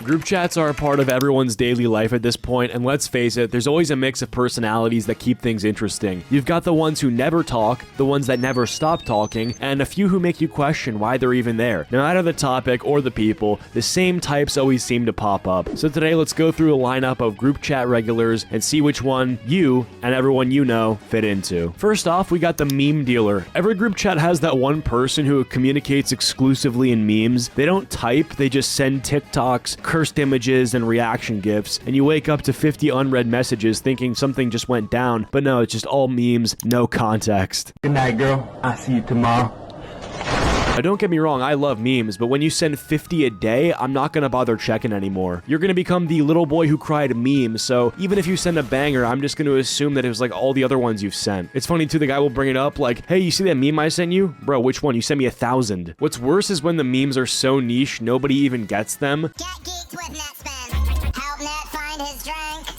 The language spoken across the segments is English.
Group chats are a part of everyone's daily life at this point, and let's face it, there's always a mix of personalities that keep things interesting. You've got the ones who never talk, the ones that never stop talking, and a few who make you question why they're even there. No matter the topic or the people, the same types always seem to pop up. So today, let's go through a lineup of group chat regulars and see which one you and everyone you know fit into. First off, we got the meme dealer. Every group chat has that one person who communicates exclusively in memes. They don't type, they just send TikToks, cursed images, and reaction GIFs, and you wake up to 50 unread messages thinking something just went down, but no, it's just all memes, no context. Good night, girl. I'll see you tomorrow. Now, don't get me wrong, I love memes, but when you send 50 a day, I'm not gonna bother checking anymore. You're gonna become the little boy who cried meme, so even if you send a banger, I'm just gonna assume that it was like all the other ones you've sent. It's funny too, the guy will bring it up like, hey, you see that meme I sent you? Bro, which one? You sent me 1,000. What's worse is when the memes are so niche, nobody even gets them. Get geeked with Netspin. Help Net find his drink.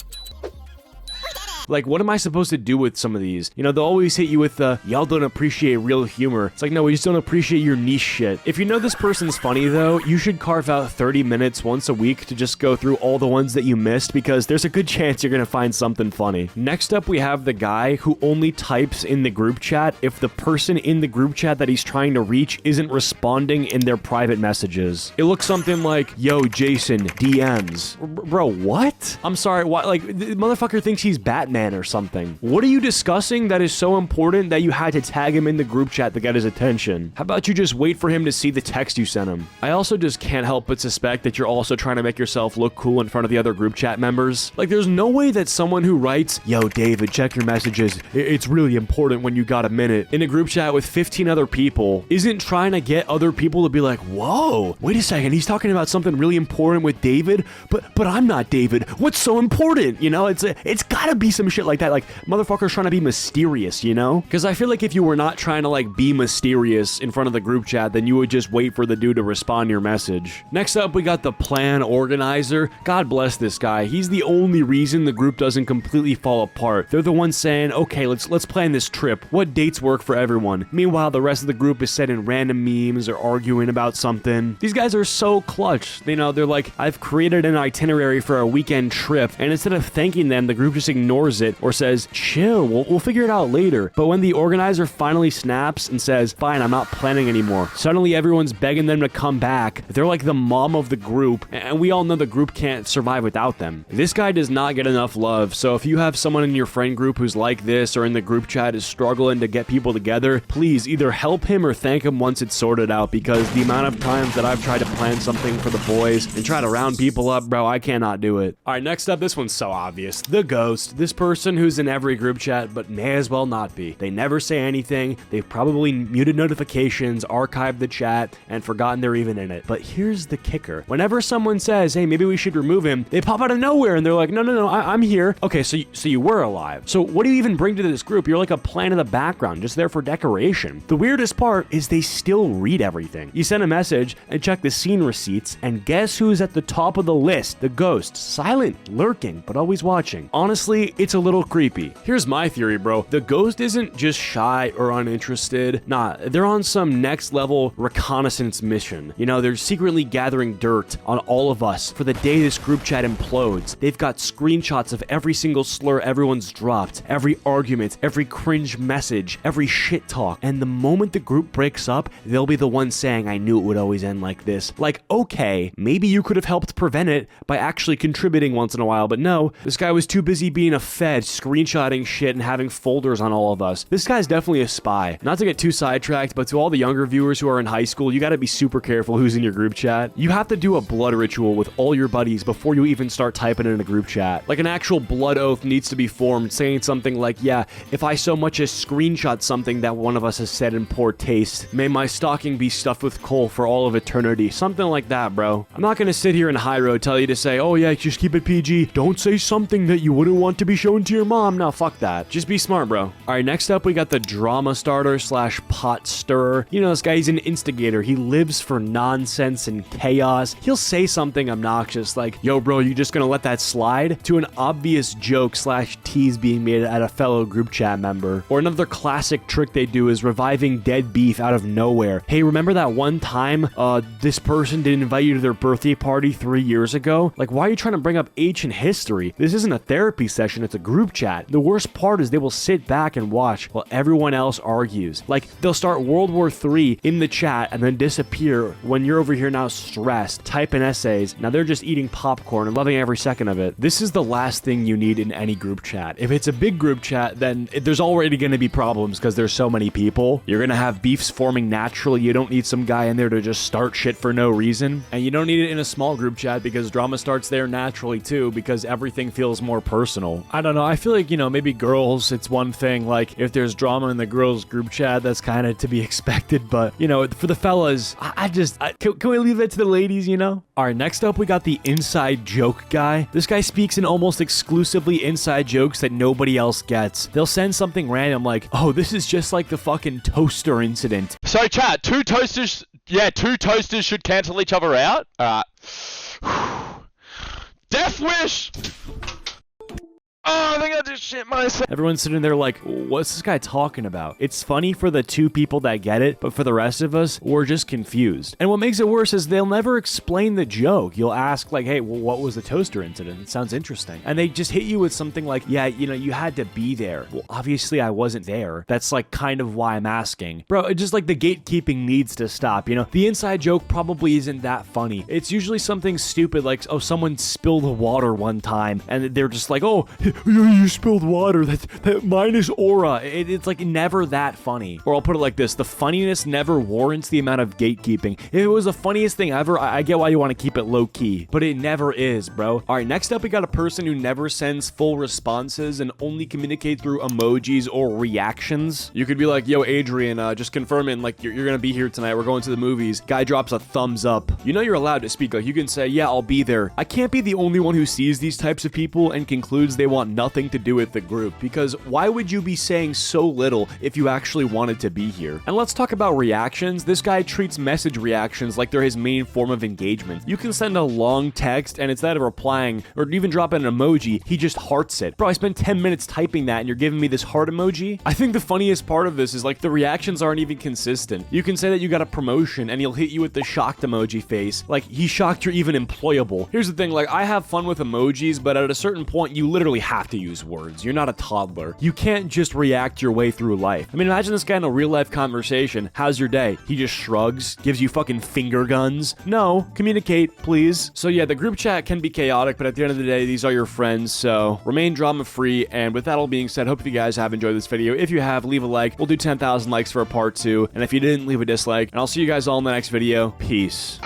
Like, what am I supposed to do with some of these? You know, they'll always hit you with the, y'all don't appreciate real humor. It's like, no, we just don't appreciate your niche shit. If you know this person's funny, though, you should carve out 30 minutes once a week to just go through all the ones that you missed, because there's a good chance you're gonna find something funny. Next up, we have the guy who only types in the group chat if the person in the group chat that he's trying to reach isn't responding in their private messages. It looks something like, yo, Jason, DMs. Bro, what? I'm sorry, what? Like, the motherfucker thinks he's Batman or something. What are you discussing that is so important that you had to tag him in the group chat to get his attention? How about you just wait for him to see the text you sent him? I also just can't help but suspect that you're also trying to make yourself look cool in front of the other group chat members. Like, there's no way that someone who writes, yo, David, check your messages, it's really important when you got a minute, in a group chat with 15 other people, isn't trying to get other people to be like, whoa, wait a second, he's talking about something really important with David, but I'm not David. What's so important? You know, it's gotta be some shit like that. Like, motherfuckers trying to be mysterious, you know? Because I feel like if you were not trying to, like, be mysterious in front of the group chat, then you would just wait for the dude to respond to your message. Next up, we got the plan organizer. God bless this guy. He's the only reason the group doesn't completely fall apart. They're the ones saying, okay, let's plan this trip. What dates work for everyone? Meanwhile, the rest of the group is sending random memes or arguing about something. These guys are so clutch. You know, they're like, I've created an itinerary for a weekend trip, and instead of thanking them, the group just ignores it or says, chill, we'll figure it out later. But when the organizer finally snaps and says, fine, I'm not planning anymore, suddenly everyone's begging them to come back. They're like the mom of the group, and we all know the group can't survive without them. This guy does not get enough love, so if you have someone in your friend group who's like this or in the group chat is struggling to get people together, please either help him or thank him once it's sorted out, because the amount of times that I've tried to plan something for the boys and try to round people up, bro, I cannot do it. All right, next up, this one's so obvious. The ghost. This person who's in every group chat, but may as well not be. They never say anything. They've probably muted notifications, archived the chat, and forgotten they're even in it. But here's the kicker. Whenever someone says, hey, maybe we should remove him, they pop out of nowhere and they're like, no, I'm here. Okay, so you were alive. So what do you even bring to this group? You're like a plant in the background, just there for decoration. The weirdest part is they still read everything. You send a message and check the scene receipts, and guess who's at the top of the list? The ghost. Silent, lurking, but always watching. Honestly, it's a little creepy. Here's my theory, bro. The ghost isn't just shy or uninterested. Nah, they're on some next level reconnaissance mission. You know, they're secretly gathering dirt on all of us for the day this group chat implodes. They've got screenshots of every single slur everyone's dropped, every argument, every cringe message, every shit talk. And the moment the group breaks up, they'll be the ones saying, I knew it would always end like this. Like, okay, maybe you could have helped prevent it by actually contributing once in a while, but no, this guy was too busy being a fed, screenshotting shit and having folders on all of us. This guy's definitely a spy. Not to get too sidetracked, but to all the younger viewers who are in high school, you gotta be super careful who's in your group chat. You have to do a blood ritual with all your buddies before you even start typing in a group chat. Like, an actual blood oath needs to be formed, saying something like, yeah, if I so much as screenshot something that one of us has said in poor taste, may my stocking be stuffed with coal for all of eternity. Something like that, bro. I'm not gonna sit here in high road tell you to say, oh yeah, just keep it PG. Don't say something that you wouldn't want to be shown going to your mom. No, fuck that. Just be smart, bro. All right, next up, we got the drama starter slash pot stirrer. You know this guy, he's an instigator. He lives for nonsense and chaos. He'll say something obnoxious like, yo, bro, you just gonna let that slide? To an obvious joke slash tease being made at a fellow group chat member. Or another classic trick they do is reviving dead beef out of nowhere. Hey, remember that one time this person didn't invite you to their birthday party 3 years ago? Like, why are you trying to bring up ancient history? This isn't a therapy session, it's a group chat. The worst part is they will sit back and watch while everyone else argues. Like, they'll start World War III in the chat and then disappear when you're over here now stressed, typing essays. Now they're just eating popcorn and loving every second of it. This is the last thing you need in any group chat. If it's a big group chat, then there's already going to be problems because there's so many people. You're going to have beefs forming naturally. You don't need some guy in there to just start shit for no reason. And you don't need it in a small group chat because drama starts there naturally too, because everything feels more personal. I don't know. I feel like, you know, maybe girls, it's one thing. Like, if there's drama in the girls group chat, that's kind of to be expected. But, you know, for the fellas, can we leave it to the ladies, you know? All right, next up, we got the inside joke guy. This guy speaks in almost exclusively inside jokes that nobody else gets. They'll send something random like, oh, this is just like the fucking toaster incident. So chat, two toasters should cancel each other out? Alright. Death wish! Oh, I think I just shit myself. Everyone's sitting there like, what's this guy talking about? It's funny for the 2 people that get it, but for the rest of us, we're just confused. And what makes it worse is they'll never explain the joke. You'll ask like, hey, well, what was the toaster incident? It sounds interesting. And they just hit you with something like, yeah, you know, you had to be there. Well, obviously I wasn't there. That's like kind of why I'm asking. Bro, it's just like the gatekeeping needs to stop, you know? The inside joke probably isn't that funny. It's usually something stupid like, oh, someone spilled water one time and they're just like, oh, you spilled water. That minus aura. It's like never that funny. Or I'll put it like this: the funniness never warrants the amount of gatekeeping. If it was the funniest thing ever, I get why you want to keep it low key, but it never is, bro. All right, next up, we got a person who never sends full responses and only communicates through emojis or reactions. You could be like, yo, Adrian, just confirming, like, you're gonna be here tonight. We're going to the movies. Guy drops a thumbs up. You know you're allowed to speak. Like, you can say, yeah, I'll be there. I can't be the only one who sees these types of people and concludes they want nothing to do with the group, because why would you be saying so little if you actually wanted to be here? And let's talk about reactions. This guy treats message reactions like they're his main form of engagement. You can send a long text and instead of replying or even drop an emoji, he just hearts it. Bro, I spent 10 minutes typing that and you're giving me this heart emoji? I think the funniest part of this is like the reactions aren't even consistent. You can say that you got a promotion and he'll hit you with the shocked emoji face. Like, he's shocked you're even employable. Here's the thing, like, I have fun with emojis, but at a certain point you literally have to use words. You're not a toddler. You can't just react your way through life. I mean, imagine this guy in a real life conversation. How's your day? He just shrugs, gives you fucking finger guns. No, communicate, please. So yeah, the group chat can be chaotic, but at the end of the day, these are your friends, so remain drama free. And with that all being said, hope you guys have enjoyed this video. If you have, leave a like. We'll do 10,000 likes for a part 2. And if you didn't, leave a dislike. And I'll see you guys all in the next video. Peace.